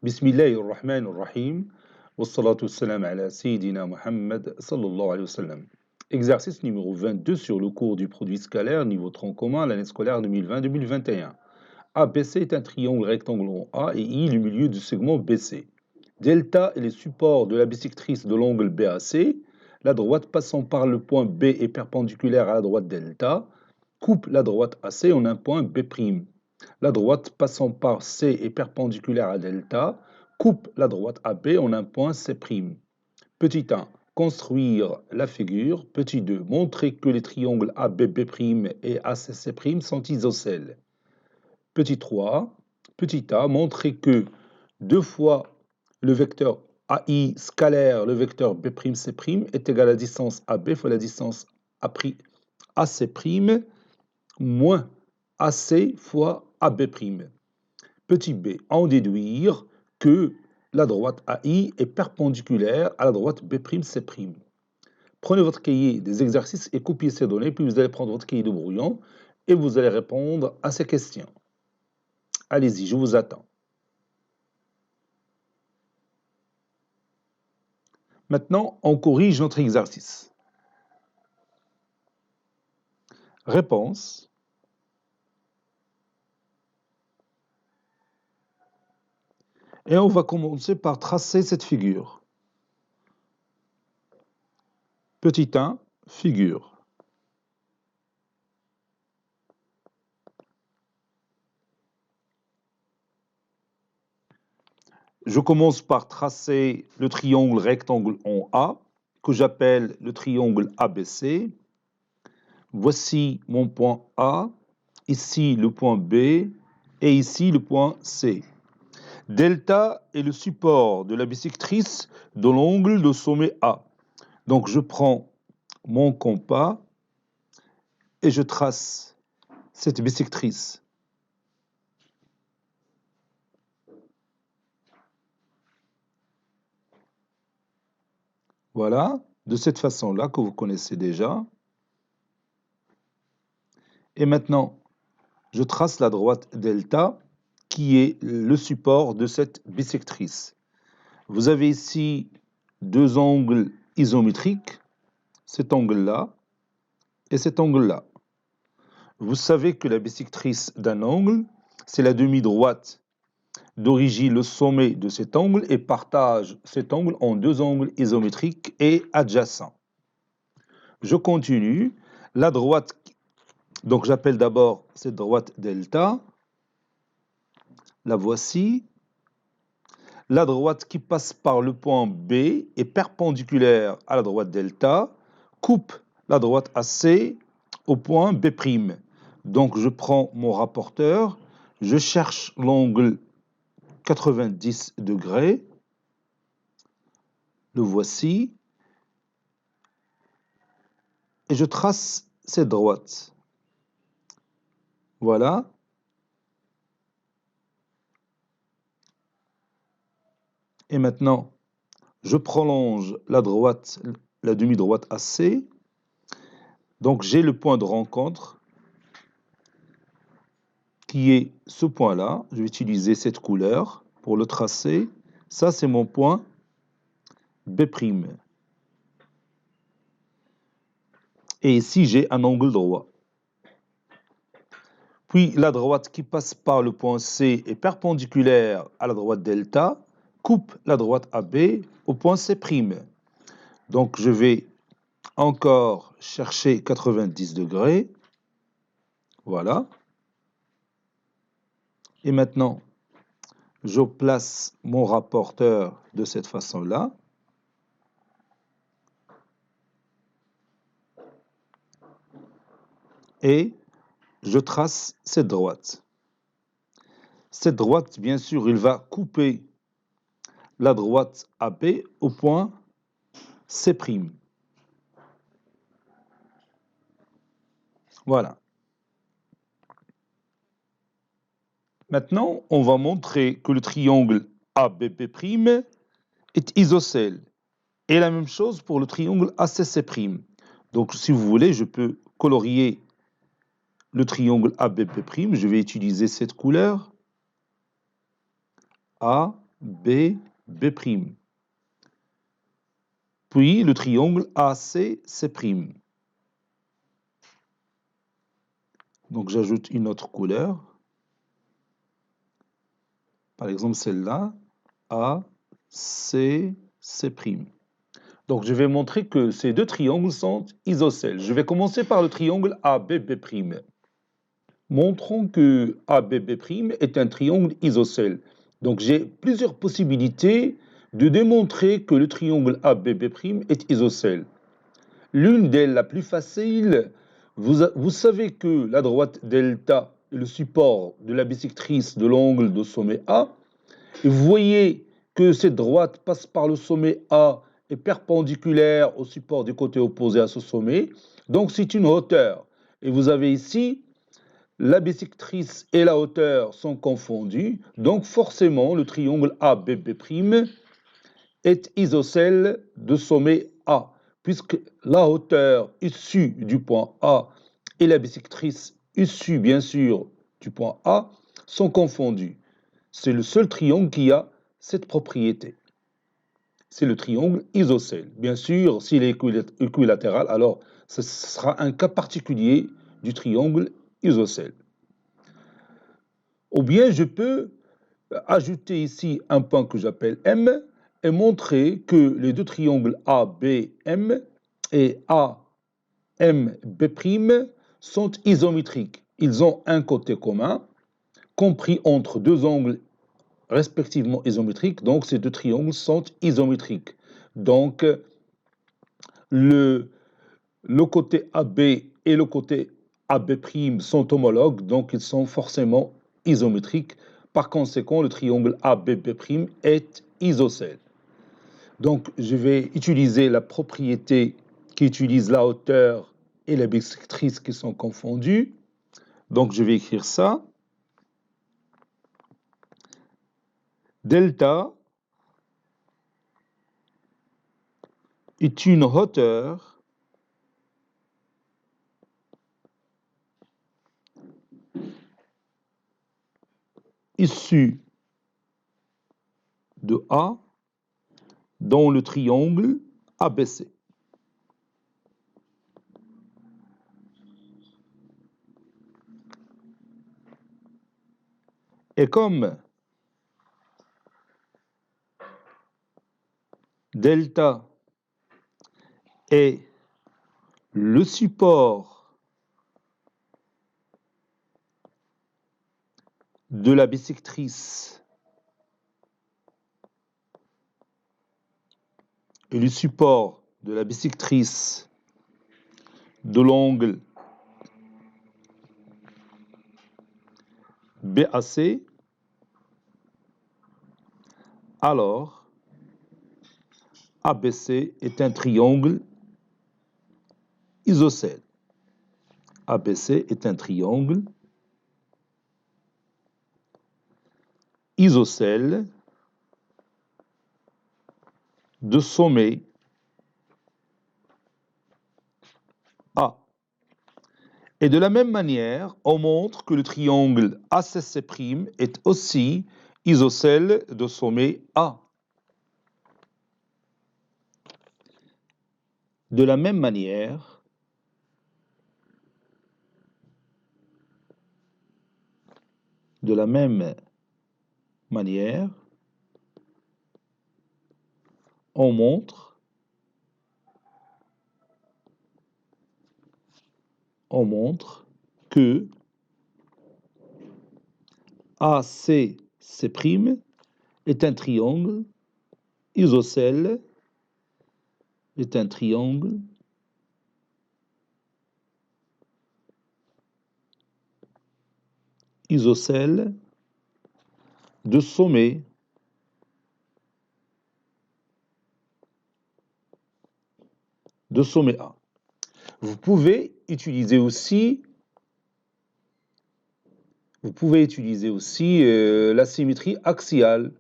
Bismillahirrahmanirrahim. Wassalatu wassalam ala Sayyidina Muhammad sallallahu alayhi wa sallam. Exercice numéro 22 sur le cours du produit scalaire, niveau tronc commun, l'année scolaire 2020-2021. ABC est un triangle rectangle en A et I le milieu du segment BC. Delta est le support de la bisectrice de l'angle BAC. La droite passant par le point B est perpendiculaire à la droite delta. Coupe la droite AC en un point B'. La droite passant par C est perpendiculaire à delta. Coupe la droite AB en un point C'. Petit 1. Construire la figure. Petit 2. Montrer que les triangles ABB' et ACC' sont isocèles. Petit 3. Petit A. Montrer que 2 fois le vecteur AI scalaire, le vecteur B'C' est égal à la distance AB fois la distance AC' moins AC fois AB'. Petit b, en déduire que la droite AI est perpendiculaire à la droite B'C'. Prenez votre cahier des exercices et copiez ces données, puis vous allez prendre votre cahier de brouillon et vous allez répondre à ces questions. Allez-y, je vous attends. Maintenant, on corrige notre exercice. Réponse. Et on va commencer par tracer cette figure. Petit 1, figure. Je commence par tracer le triangle rectangle en A, que j'appelle le triangle ABC. Voici mon point A, ici le point B et ici le point C. Delta est le support de la bisectrice de l'angle de sommet A. Donc je prends mon compas et je trace cette bisectrice. Voilà, de cette façon-là que vous connaissez déjà. Et maintenant, je trace la droite delta qui est le support de cette bisectrice. Vous avez ici deux angles isométriques, cet angle-là et cet angle-là. Vous savez que la bisectrice d'un angle, c'est la demi-droite d'origine le sommet de cet angle et partage cet angle en deux angles isométriques et adjacents. Je continue. La droite, donc j'appelle d'abord cette droite delta. La voici. La droite qui passe par le point B est perpendiculaire à la droite delta, coupe la droite AC au point B'. Donc je prends mon rapporteur, je cherche l'angle 90 degrés, le voici, et je trace cette droite. Voilà. Et maintenant, je prolonge la droite, la demi-droite AC. Donc j'ai le point de rencontre qui est ce point-là. Je vais utiliser cette couleur pour le tracer. Ça, c'est mon point B'. Et ici, j'ai un angle droit. Puis la droite qui passe par le point C est perpendiculaire à la droite delta, coupe la droite AB au point C'. Donc je vais encore chercher 90 degrés. Voilà. Et maintenant, je place mon rapporteur de cette façon-là. Et je trace cette droite. Cette droite, bien sûr, il va couper la droite AB au point C'. Voilà. Maintenant, on va montrer que le triangle ABB' est isocèle. Et la même chose pour le triangle ACC'. Donc, si vous voulez, je peux colorier le triangle ABB'. Je vais utiliser cette couleur. A, B, B'. Puis le triangle AC, C'. Donc j'ajoute une autre couleur. Par exemple celle-là, A, C, C'. Donc je vais montrer que ces deux triangles sont isocèles. Je vais commencer par le triangle ABB'. Montrons que ABB' est un triangle isocèle. Donc j'ai plusieurs possibilités de démontrer que le triangle ABB' est isocèle. L'une d'elles, la plus facile, vous savez que la droite delta est le support de la bisectrice de l'angle de sommet A. Et vous voyez que cette droite passe par le sommet A et perpendiculaire au support du côté opposé à ce sommet. Donc c'est une hauteur. Et vous avez ici la bisectrice et la hauteur sont confondues. Donc forcément le triangle ABB' est isocèle de sommet A, puisque la hauteur issue du point A et la bisectrice issue, bien sûr, du point A, sont confondues. C'est le seul triangle qui a cette propriété. C'est le triangle isocèle. Bien sûr, s'il est équilatéral, alors ce sera un cas particulier du triangle isocèle. Ou bien je peux ajouter ici un point que j'appelle M et montrer que les deux triangles ABM et AMB' sont isométriques. Ils ont un côté commun, compris entre deux angles respectivement isométriques. Donc ces deux triangles sont isométriques. Donc le côté AB et le côté AB' sont homologues, donc ils sont forcément isométriques. Par conséquent, le triangle ABB' est isocèle. Donc, je vais utiliser la propriété qui utilise la hauteur et la bisectrice qui sont confondues. Donc, je vais écrire ça. Delta est une hauteur issue de A dans le triangle ABC. Et comme delta est le support de la bisectrice et le support de la bisectrice de l'angle BAC, alors ABC est un triangle isocèle. ABC est un triangle isocèle de sommet A. Et de la même manière, on montre que le triangle ACC' est aussi isocèle de sommet A. De la même manière, on montre que ACC' est un triangle isocèle, de sommet A. Vous pouvez utiliser aussi la symétrie axiale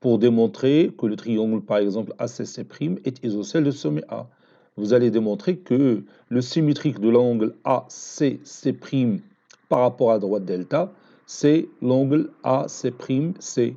pour démontrer que le triangle, par exemple, ACC' est isocèle de sommet A. Vous allez démontrer que le symétrique de l'angle ACC' par rapport à droite delta, c'est l'angle AC'C.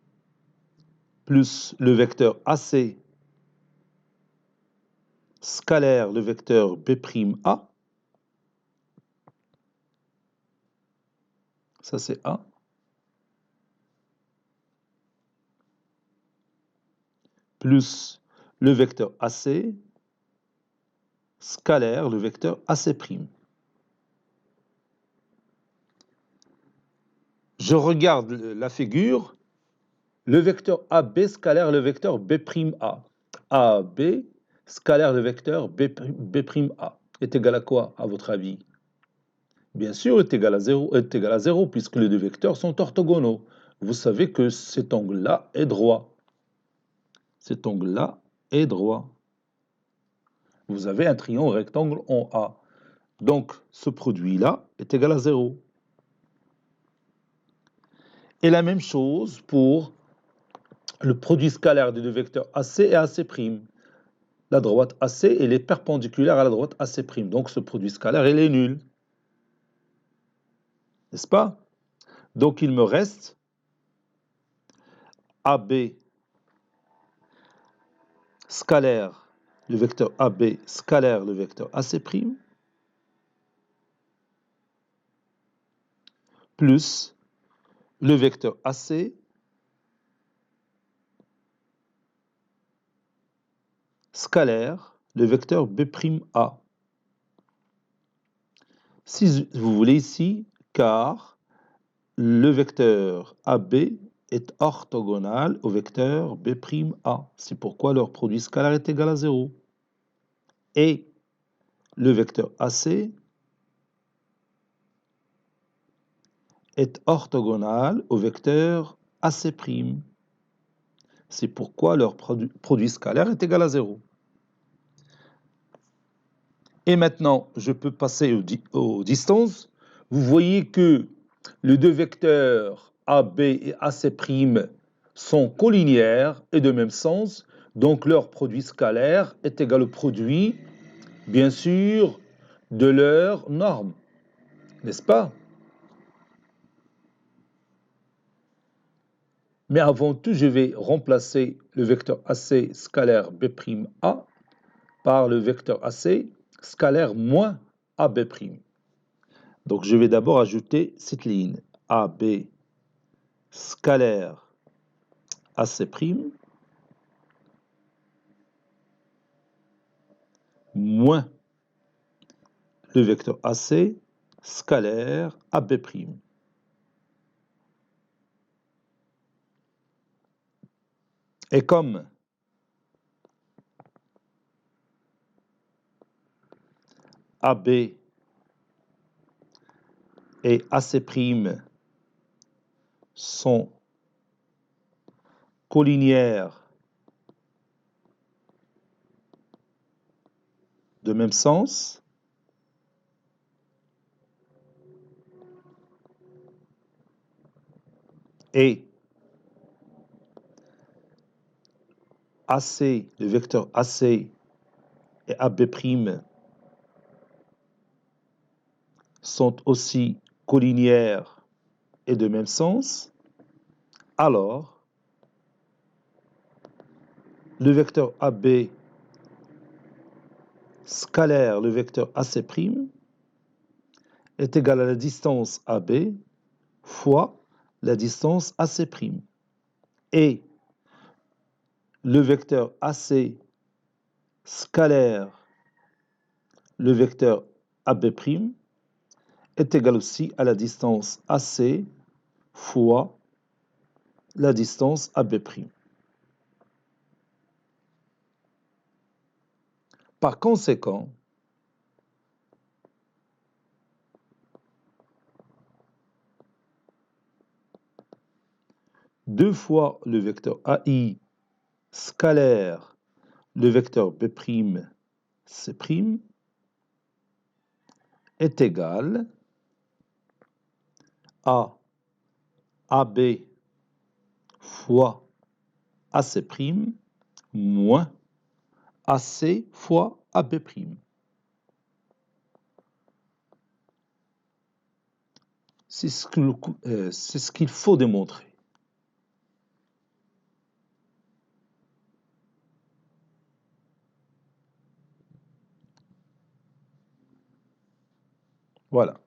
plus le vecteur AC scalaire le vecteur B'A, ça c'est A, plus le vecteur AC scalaire le vecteur AC'. Je regarde la figure, le vecteur AB scalaire le vecteur B'A. AB scalaire le vecteur B'A est égal à quoi, à votre avis? Bien sûr, est égal à 0, puisque les deux vecteurs sont orthogonaux. Vous savez que cet angle-là est droit. Cet angle-là est droit. Vous avez un triangle rectangle en A. Donc, ce produit-là est égal à 0. Et la même chose pour le produit scalaire des deux vecteurs AC et AC'. La droite AC, elle est perpendiculaire à la droite AC'. Donc, ce produit scalaire, il est nul. N'est-ce pas? Donc, il me reste AB scalaire, le vecteur AB scalaire le vecteur AC', plus le vecteur AC scalaire le vecteur B'A. Si vous voulez ici, car le vecteur AB est orthogonal au vecteur B'A. C'est pourquoi leur produit scalaire est égal à 0. Et le vecteur AC est orthogonal au vecteur AC'. C'est pourquoi leur produit scalaire est égal à 0. Et maintenant, je peux passer aux distances. Vous voyez que les deux vecteurs AB et AC' sont collinéaires et de même sens. Donc leur produit scalaire est égal au produit, bien sûr, de leurs normes. N'est-ce pas? Mais avant tout, je vais remplacer le vecteur AC scalaire B'A par le vecteur AC scalaire moins AB'. Donc je vais d'abord ajouter cette ligne AB scalaire AC' moins le vecteur AC scalaire AB'. Et comme AB et AC' sont collinéaires de même sens, et AC, le vecteur AC et AB' sont aussi collinéaires et de même sens, alors le vecteur AB scalaire le vecteur AC' est égal à la distance AB fois la distance AC'. Et le vecteur AC scalaire le vecteur AB' est égal aussi à la distance AC fois la distance AB'. Par conséquent, deux fois le vecteur AI scalaire le vecteur B'C' est égal à AB fois AC' moins AC fois AB'. C'est ce qu'il faut démontrer. Voilà.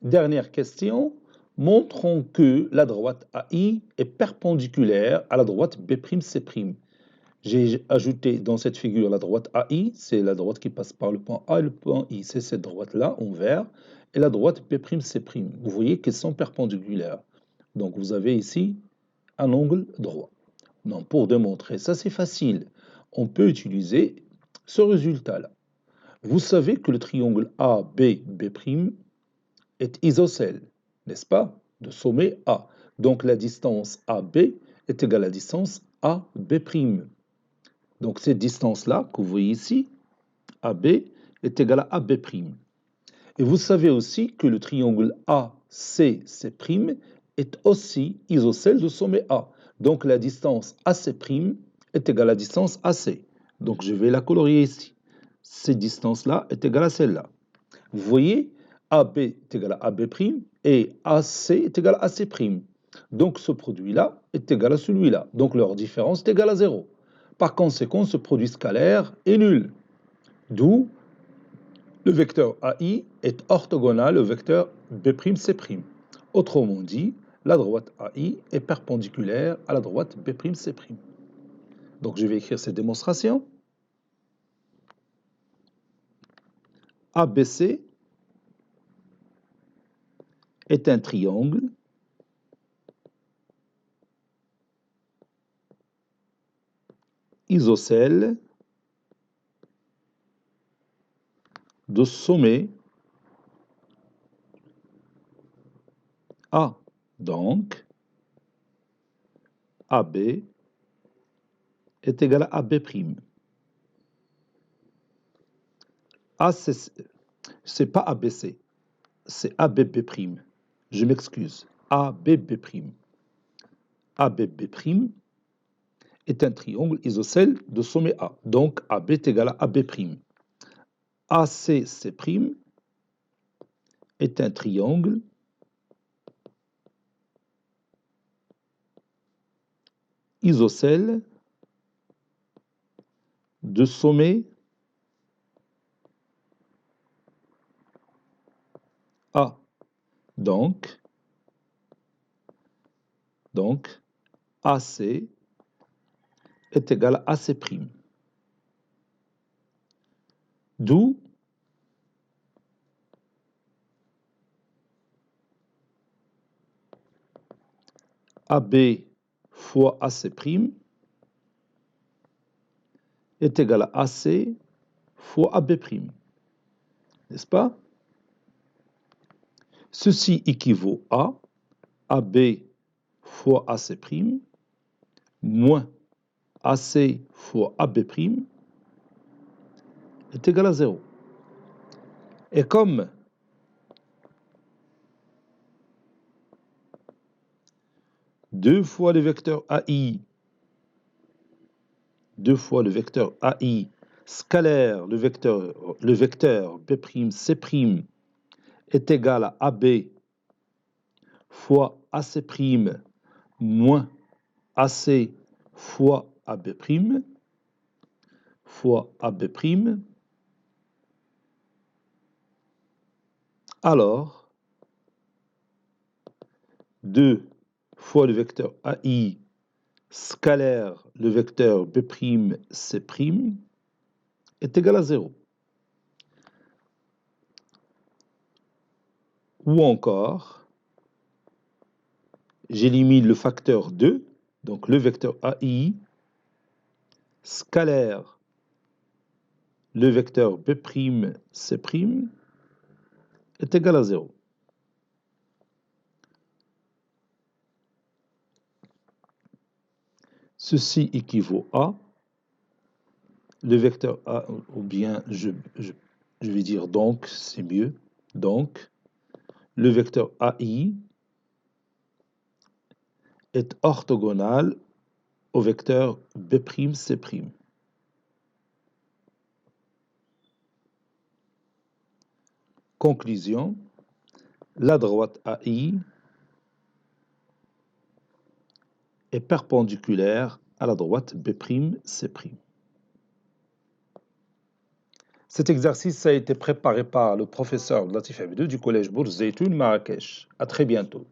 Dernière question. Montrons que la droite AI est perpendiculaire à la droite B'C'. J'ai ajouté dans cette figure la droite AI, c'est la droite qui passe par le point A et le point I. C'est cette droite-là en vert. Et la droite B'C'. Vous voyez qu'elles sont perpendiculaires. Donc vous avez ici un angle droit. Non, pour démontrer ça, c'est facile. On peut utiliser ce résultat-là. Vous savez que le triangle ABB' est isocèle, n'est-ce pas? De sommet A. Donc la distance AB est égale à la distance AB'. Donc cette distance-là que vous voyez ici, AB, est égale à AB'. Et vous savez aussi que le triangle ACC' est aussi isocèle de sommet A. Donc la distance AC' est égale à la distance AC. Donc je vais la colorier ici. Cette distance-là est égale à celle-là. Vous voyez, AB est égal à AB' et AC est égal à AC'. Donc ce produit-là est égal à celui-là. Donc leur différence est égale à 0. Par conséquent, ce produit scalaire est nul. D'où le vecteur AI est orthogonal au vecteur B'C'. Autrement dit, la droite AI est perpendiculaire à la droite B'C'. Donc je vais écrire cette démonstration. ABC est un triangle isocèle de sommet A. Donc, AB est égal à AB'. A, c'est pas ABC, c'est ABB'. Je m'excuse. ABB'. ABB' est un triangle isocèle de sommet A. Donc, AB est égal à AB'. ACC' est un triangle isocèle de sommet A. Donc AC est égal à AC'. D'où AB fois AC' est égal à AC fois AB'. N'est-ce pas? Ceci équivaut à AB fois AC' moins AC fois AB' est égal à 0. Et comme deux fois le vecteur AI scalaire, le vecteur B'C' est égal à AB fois AC' moins AC fois AB', alors 2 fois le vecteur AI scalaire, le vecteur B'C' est égal à 0. Ou encore, j'élimine le facteur 2, donc le vecteur AI scalaire, le vecteur B'C' est égal à 0. Ceci équivaut à le vecteur A, ou bien je vais dire donc, c'est mieux. Donc, le vecteur AI est orthogonal au vecteur B'C'. Conclusion, la droite AI est perpendiculaire à la droite B'C'. Cet exercice a été préparé par le professeur Latif Abidou du collège Bourz Zeytoun Marrakech. À très bientôt.